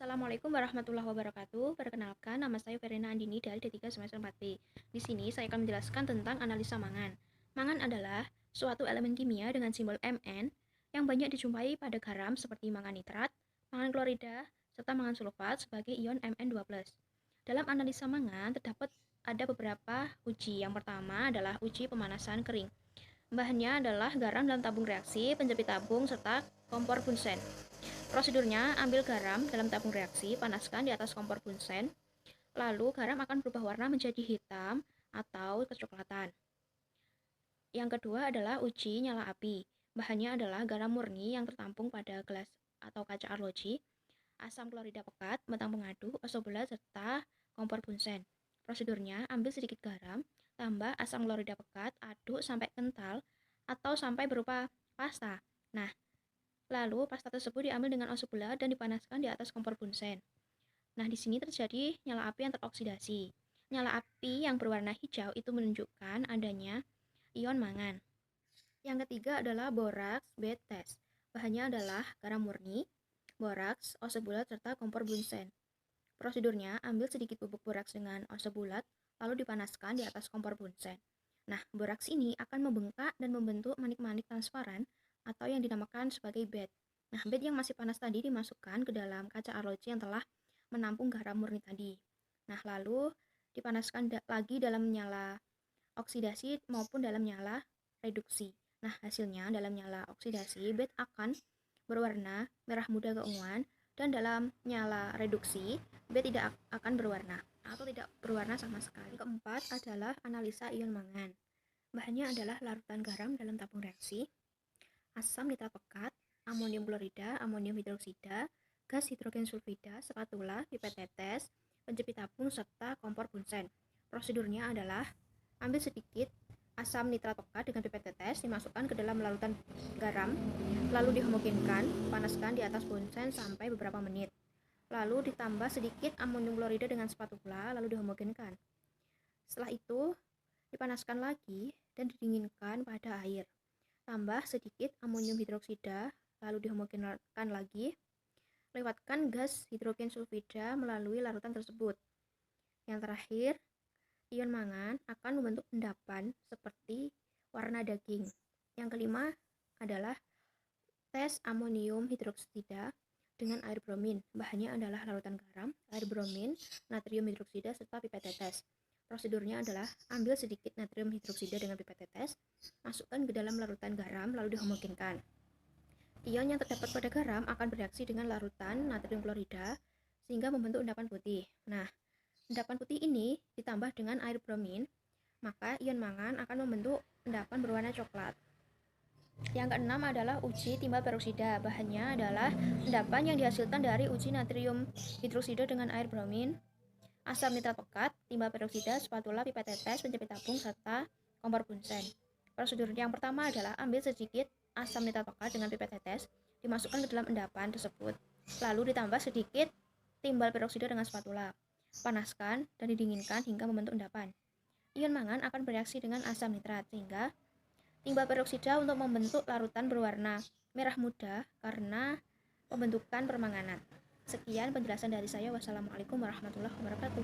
Assalamualaikum warahmatullahi wabarakatuh. Perkenalkan, nama saya Verena Andini dari D3 semester 4B. Di sini saya akan menjelaskan tentang analisa mangan. Mangan adalah suatu elemen kimia dengan simbol Mn yang banyak dijumpai pada garam seperti mangan nitrat, mangan klorida, serta mangan sulfat sebagai ion Mn2+. Dalam analisa mangan terdapat ada beberapa uji. Yang pertama adalah uji pemanasan kering. Bahannya adalah garam dalam tabung reaksi, penjepit tabung, serta kompor Bunsen. Prosedurnya, ambil garam dalam tabung reaksi, panaskan di atas kompor Bunsen, lalu garam akan berubah warna menjadi hitam atau kecoklatan. Yang kedua adalah uji nyala api. Bahannya adalah garam murni yang tertampung pada gelas atau kaca arloji, asam klorida pekat, metang pengadu, ozobolat, serta kompor Bunsen. Prosedurnya, ambil sedikit garam, tambah asam klorida pekat, aduk sampai kental atau sampai berupa pasta. Nah, lalu pasta tersebut diambil dengan ozobolat dan dipanaskan di atas kompor Bunsen. Nah, di sini terjadi nyala api yang teroksidasi. Nyala api yang berwarna hijau itu menunjukkan adanya ion mangan. Yang ketiga adalah boraks bed test. Bahannya adalah garam murni, boraks, ozobolat, serta kompor Bunsen. Prosedurnya, ambil sedikit bubuk boraks dengan ozobolat, lalu dipanaskan di atas kompor Bunsen. Nah, boraks ini akan membengkak dan membentuk manik-manik transparan atau yang dinamakan sebagai bed. Nah, bed yang masih panas tadi dimasukkan ke dalam kaca arloji yang telah menampung garam murni tadi. Nah, lalu dipanaskan lagi dalam nyala oksidasi maupun dalam nyala reduksi. Nah, hasilnya dalam nyala oksidasi, bed akan berwarna merah muda keunguan, dan dalam nyala reduksi, bed tidak akan berwarna atau tidak berwarna sama sekali. Keempat adalah analisa ion mangan. Bahannya adalah larutan garam dalam tabung reaksi, asam nitrat pekat, amonium klorida, amonium hidroksida, gas hidrogen sulfida, spatula, pipet tetes, penjepit tabung, serta kompor Bunsen. Prosedurnya adalah ambil sedikit asam nitrat pekat dengan pipet tetes, dimasukkan ke dalam larutan garam, lalu dihomogenkan, panaskan di atas Bunsen sampai beberapa menit. Lalu ditambah sedikit amonium klorida dengan spatula, lalu dihomogenkan. Setelah itu, dipanaskan lagi dan didinginkan pada air. Tambah sedikit amonium hidroksida, lalu dihomogenkan lagi. Lewatkan gas hidrogen sulfida melalui larutan tersebut. Yang terakhir, ion mangan akan membentuk endapan seperti warna daging. Yang kelima adalah tes amonium hidroksida dengan air bromin. Bahannya adalah larutan garam, air bromin, natrium hidroksida, serta pipet tetes. Prosedurnya adalah ambil sedikit natrium hidroksida dengan pipet tetes, masukkan ke dalam larutan garam, lalu dihomogenkan. Ion yang terdapat pada garam akan bereaksi dengan larutan natrium klorida sehingga membentuk endapan putih. Nah, endapan putih ini ditambah dengan air bromin, maka ion mangan akan membentuk endapan berwarna coklat. Yang keenam adalah uji timbal peroksida. Bahannya adalah endapan yang dihasilkan dari uji natrium hidroksida dengan air bromin, asam nitrat pekat, timbal peroksida, spatula, pipet tetes, penjepit tabung, serta kompor Bunsen. Prosedur yang pertama adalah ambil sedikit asam nitrat pekat dengan pipet tetes, dimasukkan ke dalam endapan tersebut, lalu ditambah sedikit timbal peroksida dengan spatula. Panaskan dan didinginkan hingga membentuk endapan. Ion mangan akan bereaksi dengan asam nitrat sehingga timbal peroksida untuk membentuk larutan berwarna merah muda karena pembentukan permanganan. Sekian penjelasan dari saya. Wassalamualaikum warahmatullahi wabarakatuh.